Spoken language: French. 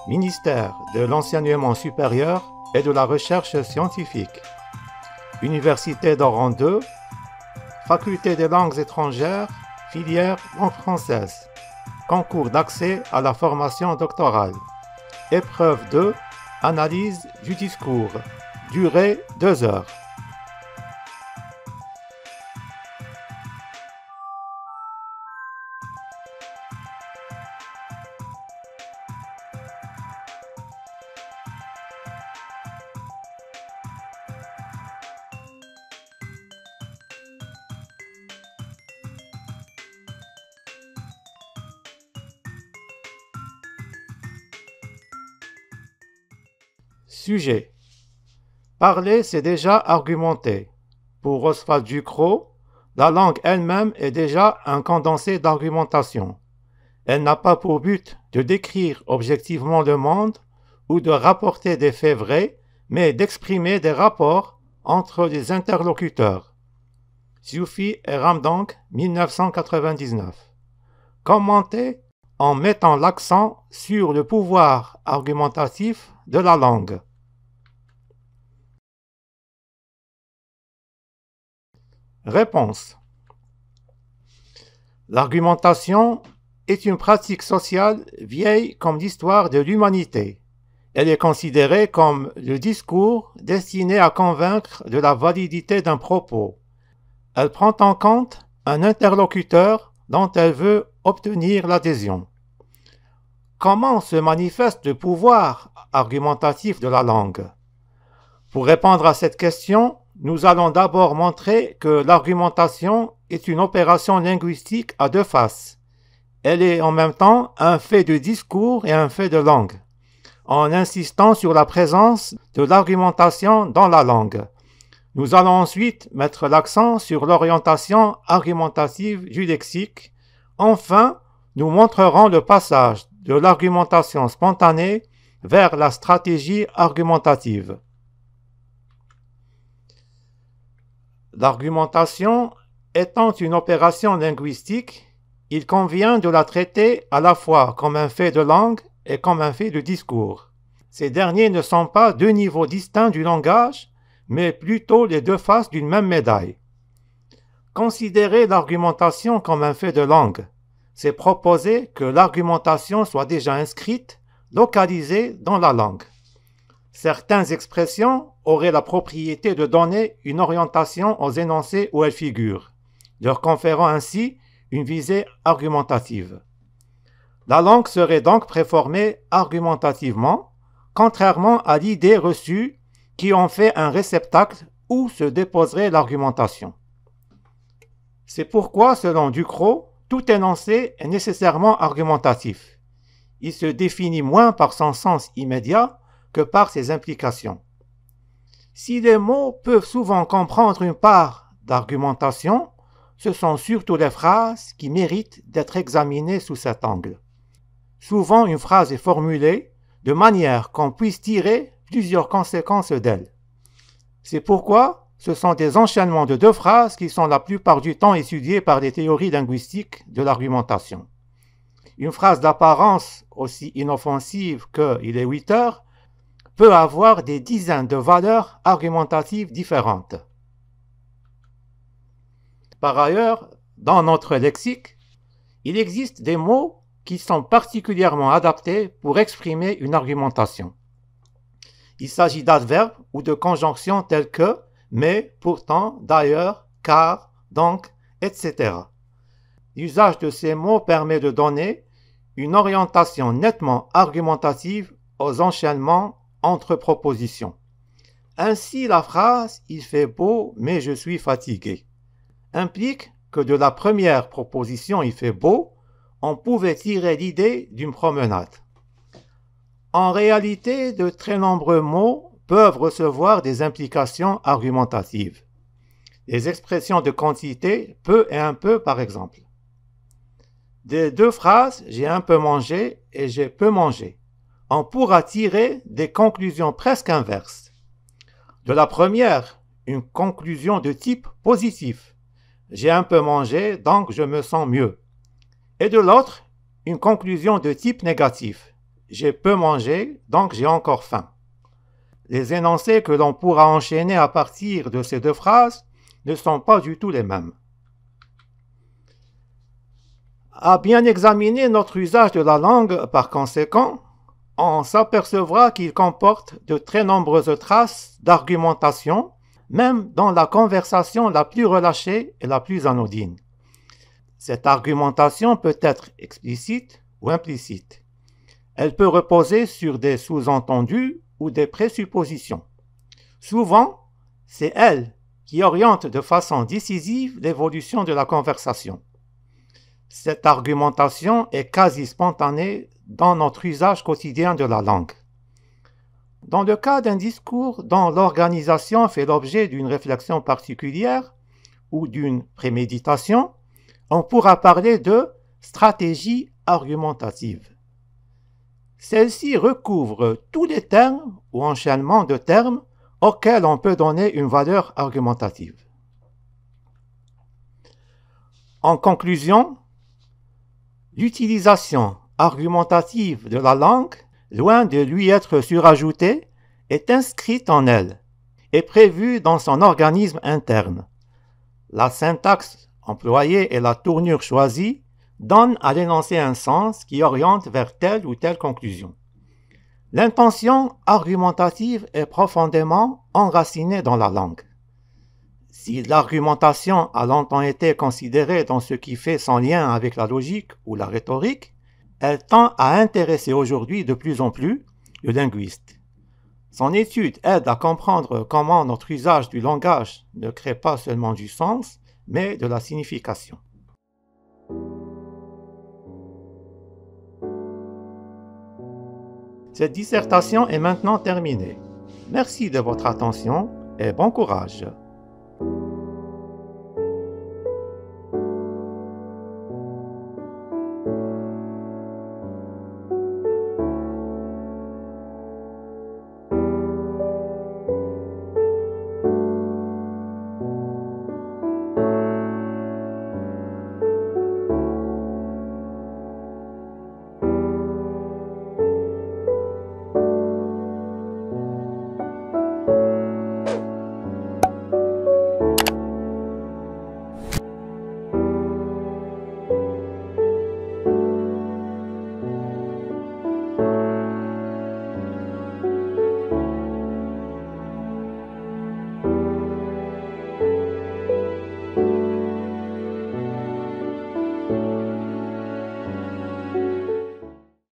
Ministère de l'Enseignement supérieur et de la Recherche scientifique, Université d'Oran 2, Faculté des langues étrangères, filière langue française, concours d'accès à la formation doctorale, épreuve 2, analyse du discours, durée 2 heures. Sujet. Parler, c'est déjà argumenter. Pour Oswald Ducrot, la langue elle-même est déjà un condensé d'argumentation. Elle n'a pas pour but de décrire objectivement le monde ou de rapporter des faits vrais, mais d'exprimer des rapports entre les interlocuteurs. Ziouffi et Ramdank, 1999. Commenter en mettant l'accent sur le pouvoir argumentatif de la langue. Réponse. L'argumentation est une pratique sociale vieille comme l'histoire de l'humanité. Elle est considérée comme le discours destiné à convaincre de la validité d'un propos. Elle prend en compte un interlocuteur dont elle veut obtenir l'adhésion. Comment se manifeste le pouvoir argumentatif de la langue? Pour répondre à cette question, nous allons d'abord montrer que l'argumentation est une opération linguistique à deux faces. Elle est en même temps un fait de discours et un fait de langue, en insistant sur la présence de l'argumentation dans la langue. Nous allons ensuite mettre l'accent sur l'orientation argumentative du lexique. Enfin, nous montrerons le passage de l'argumentation spontanée vers la stratégie argumentative. L'argumentation étant une opération linguistique, il convient de la traiter à la fois comme un fait de langue et comme un fait de discours. Ces derniers ne sont pas deux niveaux distincts du langage, mais plutôt les deux faces d'une même médaille. Considérer l'argumentation comme un fait de langue, c'est proposer que l'argumentation soit déjà inscrite, localisée dans la langue. Certaines expressions auraient la propriété de donner une orientation aux énoncés où elles figurent, leur conférant ainsi une visée argumentative. La langue serait donc préformée argumentativement, contrairement à l'idée reçue qui en fait un réceptacle où se déposerait l'argumentation. C'est pourquoi, selon Ducrot, tout énoncé est nécessairement argumentatif. Il se définit moins par son sens immédiat que par ses implications. Si les mots peuvent souvent comprendre une part d'argumentation, ce sont surtout les phrases qui méritent d'être examinées sous cet angle. Souvent, une phrase est formulée de manière qu'on puisse tirer plusieurs conséquences d'elle. C'est pourquoi ce sont des enchaînements de deux phrases qui sont la plupart du temps étudiés par les théories linguistiques de l'argumentation. Une phrase d'apparence aussi inoffensive que « il est 8 heures » peut avoir des dizaines de valeurs argumentatives différentes. Par ailleurs, dans notre lexique, il existe des mots qui sont particulièrement adaptés pour exprimer une argumentation. Il s'agit d'adverbes ou de conjonctions telles que « mais »,« pourtant »,« d'ailleurs »,« car »,« donc », etc. L'usage de ces mots permet de donner une orientation nettement argumentative aux enchaînements entre propositions. Ainsi, la phrase « il fait beau, mais je suis fatigué » implique que de la première proposition « il fait beau », on pouvait tirer l'idée d'une promenade. En réalité, de très nombreux mots peuvent recevoir des implications argumentatives. Les expressions de quantité « peu » et « un peu » par exemple. Des deux phrases « j'ai un peu mangé » et « j'ai peu mangé », on pourra tirer des conclusions presque inverses. De la première, une conclusion de type positif. J'ai un peu mangé, donc je me sens mieux. Et de l'autre, une conclusion de type négatif. J'ai peu mangé, donc j'ai encore faim. Les énoncés que l'on pourra enchaîner à partir de ces deux phrases ne sont pas du tout les mêmes. À bien examiner notre usage de la langue, par conséquent, on s'apercevra qu'il comporte de très nombreuses traces d'argumentation, même dans la conversation la plus relâchée et la plus anodine. Cette argumentation peut être explicite ou implicite. Elle peut reposer sur des sous-entendus ou des présuppositions. Souvent, c'est elle qui oriente de façon décisive l'évolution de la conversation. Cette argumentation est quasi spontanée dans notre usage quotidien de la langue. Dans le cas d'un discours dont l'organisation fait l'objet d'une réflexion particulière ou d'une préméditation, on pourra parler de stratégie argumentative. Celle-ci recouvre tous les termes ou enchaînements de termes auxquels on peut donner une valeur argumentative. En conclusion, l'utilisation argumentative de la langue, loin de lui être surajoutée, est inscrite en elle et prévue dans son organisme interne. La syntaxe employée et la tournure choisie donnent à l'énoncé un sens qui oriente vers telle ou telle conclusion. L'intention argumentative est profondément enracinée dans la langue. Si l'argumentation a longtemps été considérée dans ce qui fait son lien avec la logique ou la rhétorique, elle tend à intéresser aujourd'hui de plus en plus le linguiste. Son étude aide à comprendre comment notre usage du langage ne crée pas seulement du sens, mais de la signification. Cette dissertation est maintenant terminée. Merci de votre attention et bon courage.